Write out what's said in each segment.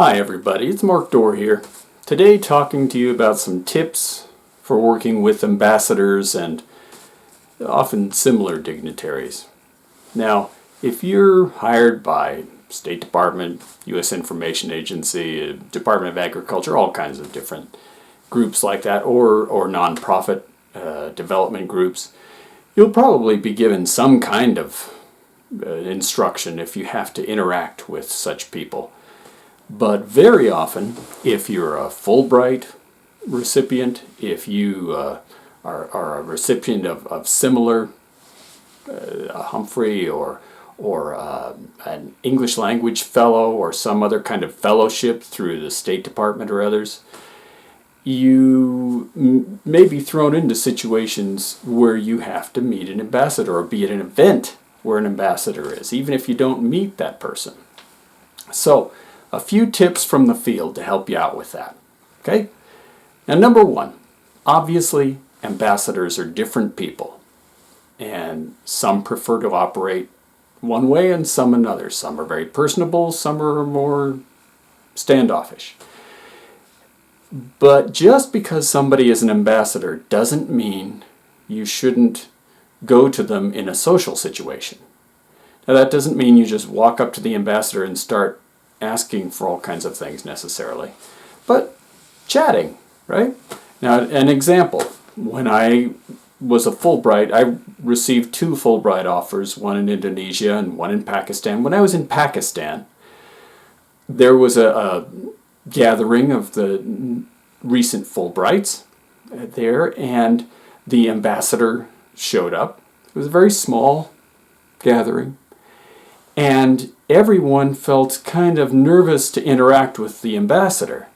Hi everybody, it's Mark Dorr here. Today talking to you about some tips for working with ambassadors and often similar dignitaries. Now, if you're hired by State Department, U.S. Information Agency, Department of Agriculture, all kinds of different groups like that, or nonprofit development groups, you'll probably be given some kind of instruction if you have to interact with such people. But very often, if you're a Fulbright recipient, if you are a recipient of similar, a Humphrey or an English language fellow or some other kind of fellowship through the State Department or others, you may be thrown into situations where you have to meet an ambassador or be at an event where an ambassador is, even if you don't meet that person. So, a few tips from the field to help you out with that. Okay? Now, number one, obviously, ambassadors are different people. And some prefer to operate one way and some another. Some are very personable, some are more standoffish. But just because somebody is an ambassador doesn't mean you shouldn't go to them in a social situation. Now, that doesn't mean you just walk up to the ambassador and start asking for all kinds of things necessarily, but chatting, right? Now, an example, when I was a Fulbright, I received 2 Fulbright offers, one in Indonesia and one in Pakistan. When I was in Pakistan, there was a gathering of the recent Fulbrights there, and the ambassador showed up. It was a very small gathering, and everyone felt kind of nervous to interact with the ambassador.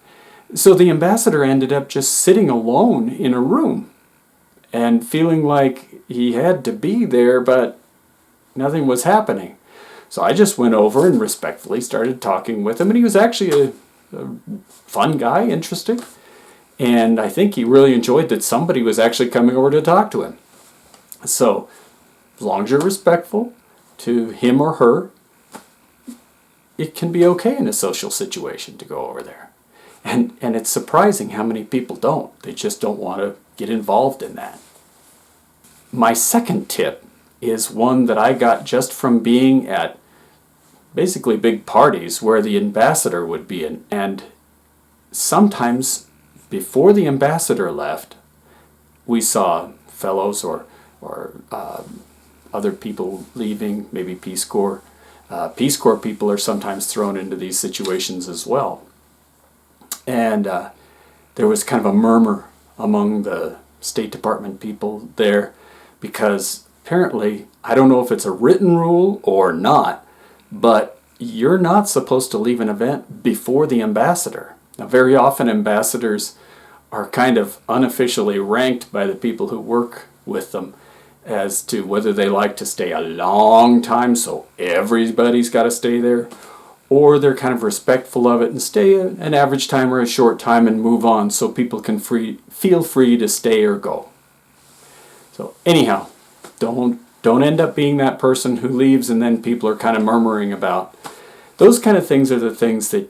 So the ambassador ended up just sitting alone in a room and feeling like he had to be there, but nothing was happening. So I just went over and respectfully started talking with him, and he was actually a fun guy, interesting. And I think he really enjoyed that somebody was actually coming over to talk to him. So as long as you're respectful to him or her, it can be okay in a social situation to go over there. And it's surprising how many people don't. They just don't want to get involved in that. My second tip is one that I got just from being at basically big parties where the ambassador would be in. And sometimes before the ambassador left, we saw fellows or other people leaving, maybe Peace Corps. Peace Corps people are sometimes thrown into these situations as well. And there was kind of a murmur among the State Department people there because apparently, I don't know if it's a written rule or not, but you're not supposed to leave an event before the ambassador. Now, very often ambassadors are kind of unofficially ranked by the people who work with them as to whether they like to stay a long time, so everybody's got to stay there, or they're kind of respectful of it and stay an average time or a short time and move on so people can feel free to stay or go. So anyhow, don't end up being that person who leaves and then people are kind of murmuring about. Those kind of things are the things that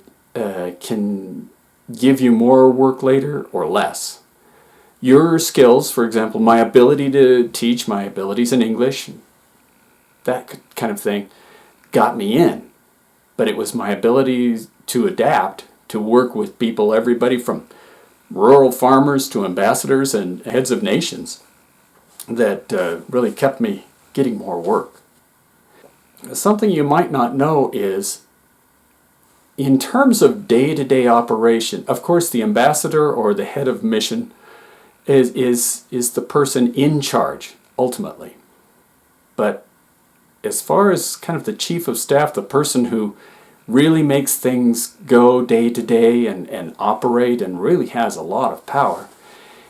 can give you more work later or less. Your skills, for example, my ability to teach, my abilities in English, that kind of thing, got me in. But it was my ability to adapt, to work with people, everybody from rural farmers to ambassadors and heads of nations, that really kept me getting more work. Something you might not know is, in terms of day-to-day operation, of course the ambassador or the head of mission is the person in charge, ultimately. But as far as kind of the chief of staff, the person who really makes things go day to day and operate and really has a lot of power,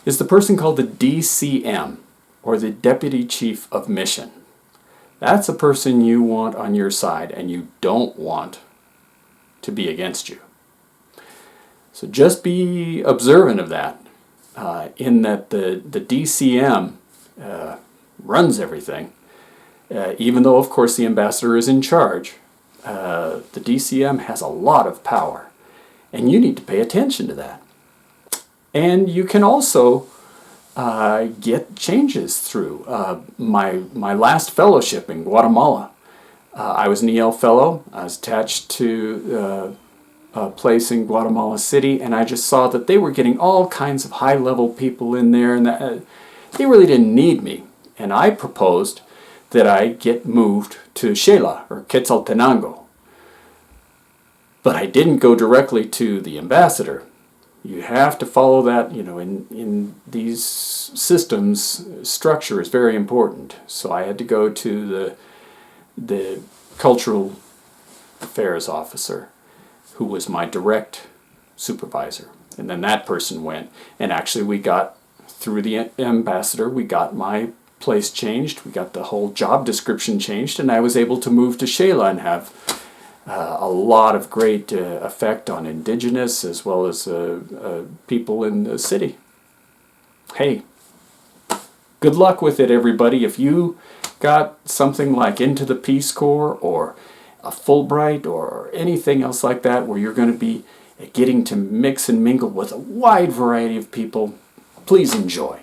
is the person called the DCM, or the Deputy Chief of Mission. That's a person you want on your side and you don't want to be against you. So just be observant of that. In that the DCM runs everything, even though, of course, the ambassador is in charge. The DCM has a lot of power, And you need to pay attention to that. And you can also get changes through. My last fellowship in Guatemala, I was an EL fellow. I was attached to a place in Guatemala City, and I just saw that they were getting all kinds of high-level people in there, and they really didn't need me. And I proposed that I get moved to Xela, or Quetzaltenango. But I didn't go directly to the ambassador. You have to follow that, in these systems, structure is very important. So I had to go to the cultural affairs officer, who was my direct supervisor. And then that person went, and actually we got, through the ambassador, we got my place changed, we got the whole job description changed, and I was able to move to Xela and have a lot of great effect on indigenous as well as people in the city. Hey, good luck with it, everybody. If you got something like Into the Peace Corps or a Fulbright or anything else like that where you're going to be getting to mix and mingle with a wide variety of people, please enjoy.